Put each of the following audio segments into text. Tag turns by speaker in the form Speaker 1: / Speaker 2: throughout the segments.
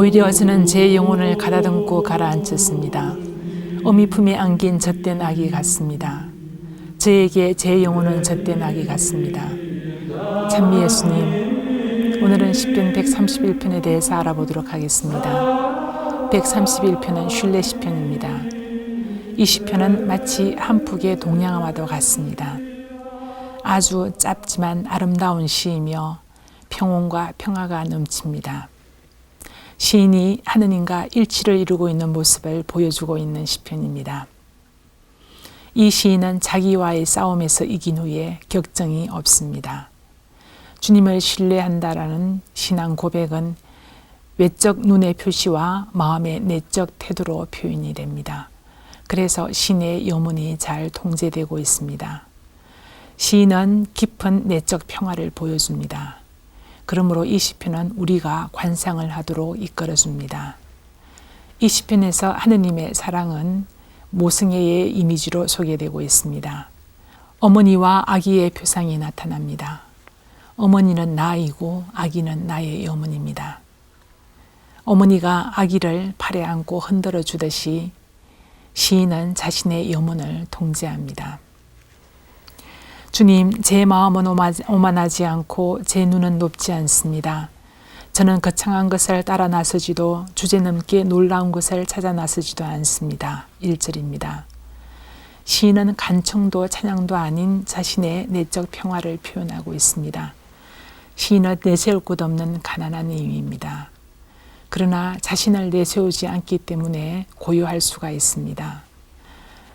Speaker 1: 오히려 저는 제 영혼을 가다듬고 가라앉혔습니다. 어미 품에 안긴 젖된 아기 같습니다. 저에게 제 영혼은 젖된 아기 같습니다. 찬미 예수님, 오늘은 시편 131편에 대해서 알아보도록 하겠습니다. 131편은 신뢰 시편입니다. 이 시편은 마치 한 폭의 동양화와도 같습니다. 아주 짧지만 아름다운 시이며 평온과 평화가 넘칩니다. 시인이 하느님과 일치를 이루고 있는 모습을 보여주고 있는 시편입니다. 이 시인은 자기와의 싸움에서 이긴 후에 격정이 없습니다. 주님을 신뢰한다라는 신앙 고백은 외적 눈의 표시와 마음의 내적 태도로 표현이 됩니다. 그래서 시인의 영혼이 잘 통제되고 있습니다. 시인은 깊은 내적 평화를 보여줍니다. 그러므로 이 시편은 우리가 관상을 하도록 이끌어줍니다. 이 시편에서 하느님의 사랑은 모승애의 이미지로 소개되고 있습니다. 어머니와 아기의 표상이 나타납니다. 어머니는 나이고 아기는 나의 어머니입니다. 어머니가 아기를 팔에 안고 흔들어 주듯이 시인은 자신의 영혼을 통제합니다. 주님, 제 마음은 오만하지 않고 제 눈은 높지 않습니다. 저는 거창한 것을 따라 나서지도 주제넘게 놀라운 것을 찾아 나서지도 않습니다. 1절입니다. 시인은 간청도 찬양도 아닌 자신의 내적 평화를 표현하고 있습니다. 시인은 내세울 곳 없는 가난한 이유입니다. 그러나 자신을 내세우지 않기 때문에 고요할 수가 있습니다.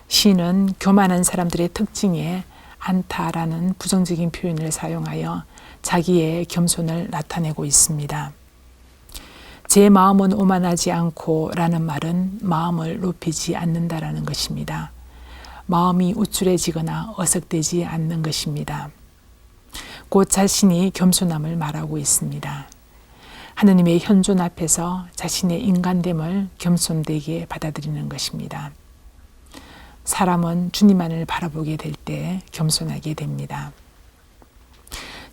Speaker 1: 시인은 교만한 사람들의 특징에 않다라는 부정적인 표현을 사용하여 자기의 겸손을 나타내고 있습니다. 제 마음은 오만하지 않고 라는 말은 마음을 높이지 않는다라는 것입니다. 마음이 우쭐해지거나 어석되지 않는 것입니다. 곧 자신이 겸손함을 말하고 있습니다. 하느님의 현존 앞에서 자신의 인간됨을 겸손되게 받아들이는 것입니다. 사람은 주님만을 바라보게 될 때 겸손하게 됩니다.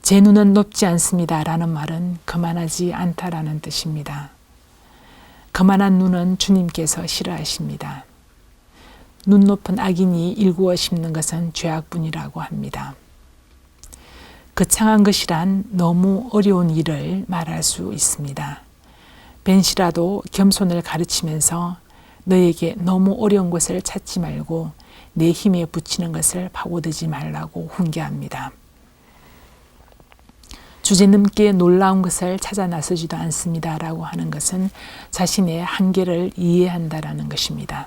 Speaker 1: 제 눈은 높지 않습니다 라는 말은 거만하지 않다라는 뜻입니다. 거만한 눈은 주님께서 싫어하십니다. 눈 높은 악인이 일구어 심는 것은 죄악뿐이라고 합니다. 거창한 것이란 너무 어려운 일을 말할 수 있습니다. 벤시라도 겸손을 가르치면서 너에게 너무 어려운 것을 찾지 말고 내 힘에 붙이는 것을 파고들지 말라고 훈계합니다. 주제넘게 놀라운 것을 찾아 나서지도 않습니다 라고 하는 것은 자신의 한계를 이해한다라는 것입니다.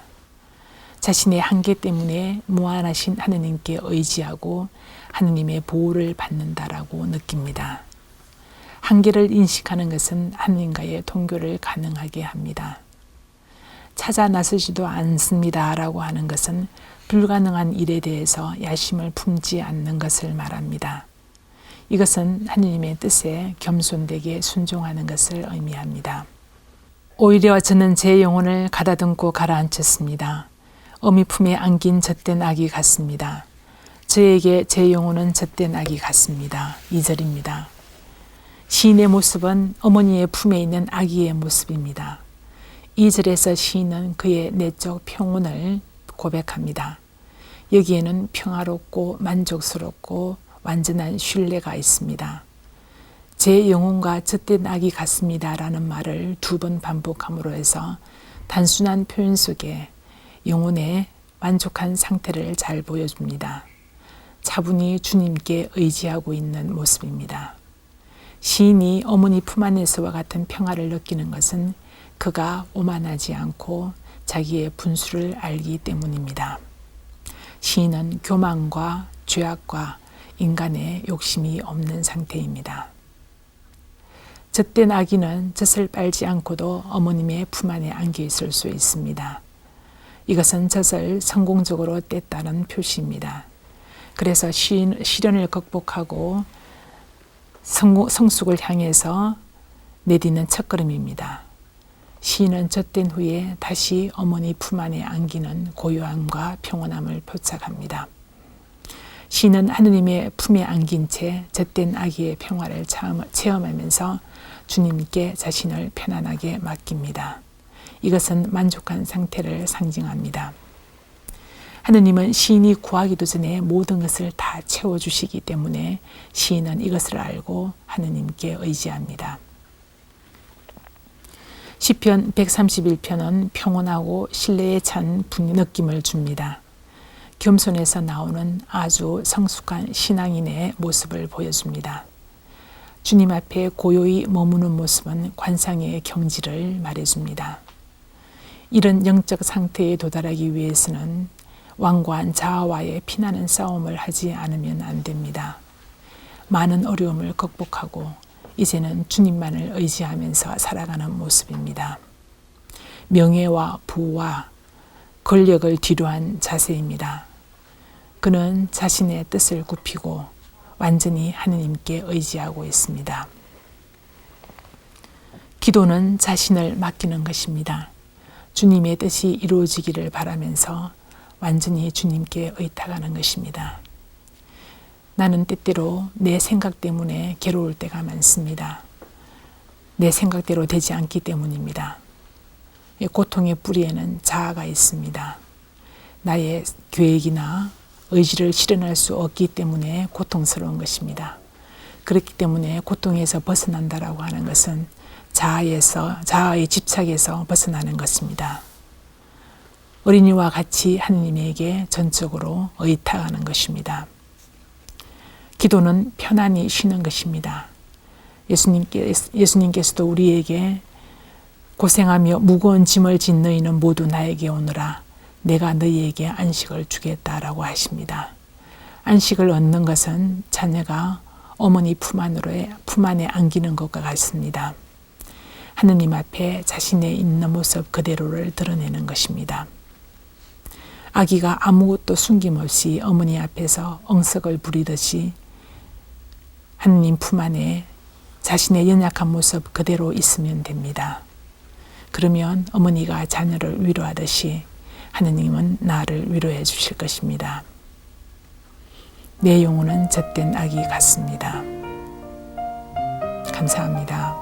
Speaker 1: 자신의 한계 때문에 무한하신 하느님께 의지하고 하느님의 보호를 받는다라고 느낍니다. 한계를 인식하는 것은 하느님과의 통교를 가능하게 합니다. 찾아 나서지도 않습니다 라고 하는 것은 불가능한 일에 대해서 야심을 품지 않는 것을 말합니다. 이것은 하느님의 뜻에 겸손되게 순종하는 것을 의미합니다. 오히려 저는 제 영혼을 가다듬고 가라앉혔습니다. 어미 품에 안긴 젖된 아기 같습니다. 저에게 제 영혼은 젖된 아기 같습니다. 2절입니다. 시인의 모습은 어머니의 품에 있는 아기의 모습입니다. 2절에서 시인은 그의 내적 평온을 고백합니다. 여기에는 평화롭고 만족스럽고 완전한 신뢰가 있습니다. 제 영혼과 젖된 아기 같습니다 라는 말을 2번 반복함으로 해서 단순한 표현 속에 영혼의 만족한 상태를 잘 보여줍니다. 차분히 주님께 의지하고 있는 모습입니다. 시인이 어머니 품 안에서와 같은 평화를 느끼는 것은 그가 오만하지 않고 자기의 분수를 알기 때문입니다. 시인은 교만과 죄악과 인간의 욕심이 없는 상태입니다. 젖된 아기는 젖을 빨지 않고도 어머님의 품 안에 안겨 있을 수 있습니다. 이것은 젖을 성공적으로 뗐다는 표시입니다. 그래서 시련을 극복하고 성숙을 향해서 내딛는 첫걸음입니다. 시인은 젖된 후에 다시 어머니 품 안에 안기는 고요함과 평온함을 포착합니다. 시인은 하느님의 품에 안긴 채 젖된 아기의 평화를 체험하면서 주님께 자신을 편안하게 맡깁니다. 이것은 만족한 상태를 상징합니다. 하느님은 시인이 구하기도 전에 모든 것을 다 채워주시기 때문에 시인은 이것을 알고 하느님께 의지합니다. 시편 131편은 평온하고 신뢰에 찬 느낌을 줍니다. 겸손에서 나오는 아주 성숙한 신앙인의 모습을 보여줍니다. 주님 앞에 고요히 머무는 모습은 관상의 경지를 말해줍니다. 이런 영적 상태에 도달하기 위해서는 완고한 자아와의 피나는 싸움을 하지 않으면 안 됩니다. 많은 어려움을 극복하고 이제는 주님만을 의지하면서 살아가는 모습입니다. 명예와 부와 권력을 뒤로한 자세입니다. 그는 자신의 뜻을 굽히고 완전히 하느님께 의지하고 있습니다. 기도는 자신을 맡기는 것입니다. 주님의 뜻이 이루어지기를 바라면서 완전히 주님께 의탁하는 것입니다. 나는 때때로 내 생각 때문에 괴로울 때가 많습니다. 내 생각대로 되지 않기 때문입니다. 고통의 뿌리에는 자아가 있습니다. 나의 계획이나 의지를 실현할 수 없기 때문에 고통스러운 것입니다. 그렇기 때문에 고통에서 벗어난다라고 하는 것은 자아의 집착에서 벗어나는 것입니다. 어린이와 같이 하느님에게 전적으로 의탁하는 것입니다. 기도는 편안히 쉬는 것입니다. 예수님께서도 우리에게 고생하며 무거운 짐을 진 너희는 모두 나에게 오너라. 내가 너희에게 안식을 주겠다라고 하십니다. 안식을 얻는 것은 자녀가 어머니 품 안에 안기는 것과 같습니다. 하느님 앞에 자신의 있는 모습 그대로를 드러내는 것입니다. 아기가 아무것도 숨김없이 어머니 앞에서 엉석을 부리듯이 하느님 품 안에 자신의 연약한 모습 그대로 있으면 됩니다. 그러면 어머니가 자녀를 위로하듯이 하느님은 나를 위로해 주실 것입니다. 내 영혼은 젖된 아기 같습니다. 감사합니다.